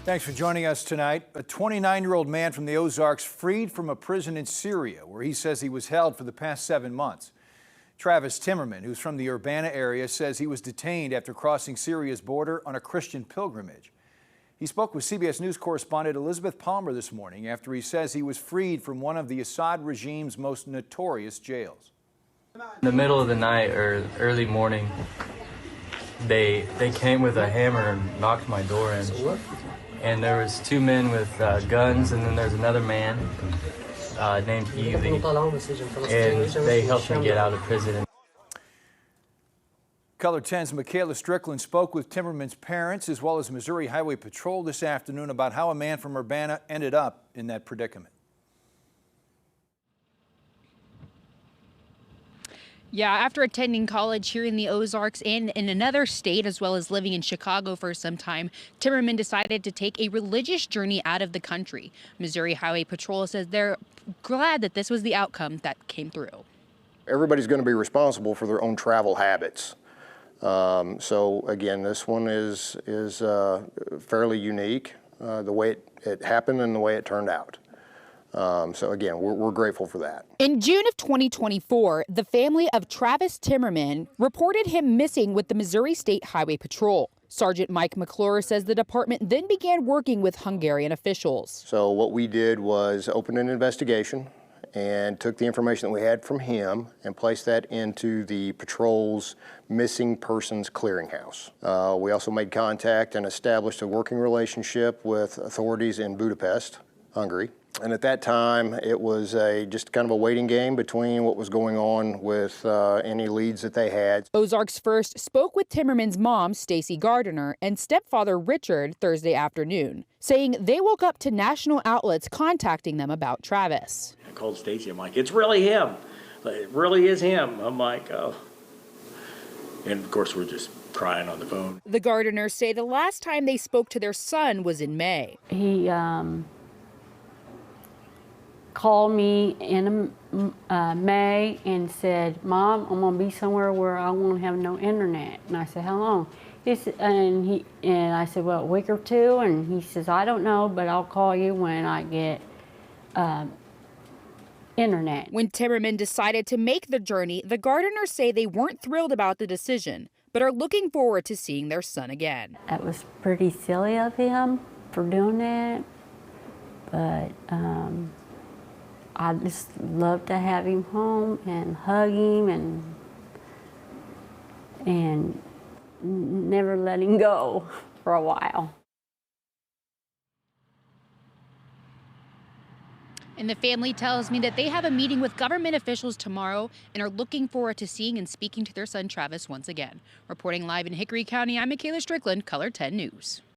Thanks for joining us tonight. A 29-year-old man from the Ozarks freed from a prison in Syria, where he says he was held for the past 7 months. Travis Timmerman, who's from the URBANA area, says he was detained after crossing Syria's border on a Christian pilgrimage. He spoke with CBS News correspondent Elizabeth Palmer this morning after he says he was freed from one of the Assad regime's most notorious jails. In the middle of the night or early morning, they came with a hammer and knocked my door in. And there was 2 men with guns, and then there's another man named Ely, and they helped me get out of prison. Color 10's Michaela Strickland spoke with Timmerman's parents as well as Missouri Highway Patrol this afternoon about how a man from URBANA ended up in that predicament. Yeah, after attending college here in the Ozarks and in another state, as well as living in Chicago for some time, Timmerman decided to take a religious journey out of the country. Missouri Highway Patrol says they're glad that this was the outcome that came through. Everybody's going to be responsible for their own travel habits. So again, this one is fairly unique, the way it happened and the way it turned out. So again, we're grateful for that. In June of 2024, the family of Travis Timmerman reported him missing with the Missouri State Highway Patrol. Sergeant Mike McClure says the department then began working with Hungarian officials. So what we did was open an investigation and took the information that we had from him and placed that into the patrol's missing persons clearinghouse. We also made contact and established a working relationship with authorities in Budapest, Hungary. And at that time, it was just kind of a waiting game between what was going on with any leads that they had. Ozarks First spoke with Timmerman's mom, Stacy Gardner, and stepfather Richard Thursday afternoon, saying they woke up to national outlets contacting them about Travis. I called Stacy. I'm like, it's really him. It really is him. I'm like, oh. And of course, we're just crying on the phone. The Gardners say the last time they spoke to their son was in May. He called me in May and said, "Mom, I'm gonna be somewhere where I won't have no internet." And I said, "How long?" And I said, "Well, a week or 2." And he says, "I don't know, but I'll call you when I get internet." When Timmerman decided to make the journey, the Gardners say they weren't thrilled about the decision, but are looking forward to seeing their son again. It was pretty silly of him for doing that, but I just love to have him home and hug him and never let him go for a while. And the family tells me that they have a meeting with government officials tomorrow and are looking forward to seeing and speaking to their son Travis once again. Reporting live in Hickory County, I'm Michaela Strickland, Color 10 News.